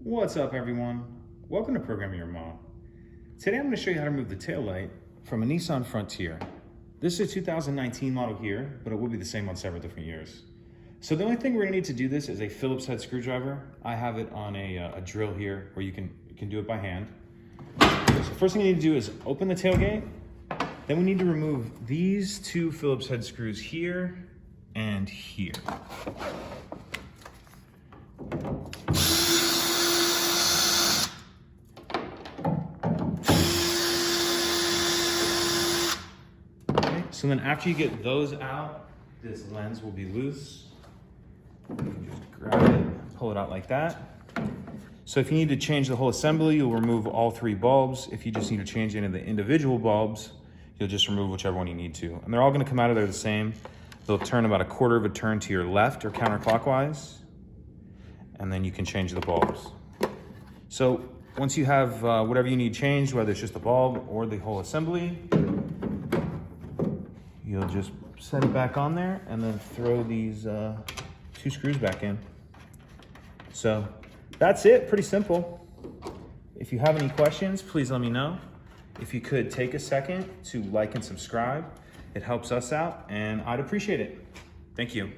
What's up, everyone? Welcome to Programming Your Mom. Today I'm going to show you how to remove the taillight from a Nissan Frontier. This is a 2019 model here, but it will be the same on several different years. So the only thing we're going to need to do this is a Phillips head screwdriver. I have it on a drill here where you can do it by hand. So first thing you need to do is open the tailgate. Then we need to remove these two Phillips head screws here and here. So then after you get those out, this lens will be loose. You can just grab it, pull it out like that. So if you need to change the whole assembly, you'll remove all three bulbs. If you just need to change any of the individual bulbs, you'll just remove whichever one you need to. And they're all gonna come out of there the same. They'll turn about a quarter of a turn to your left or counterclockwise. And then you can change the bulbs. So once you have whatever you need changed, whether it's just the bulb or the whole assembly, you'll just set it back on there and then throw these two screws back in. So that's it, pretty simple. If you have any questions, please let me know. If you could take a second to like and subscribe, it helps us out and I'd appreciate it. Thank you.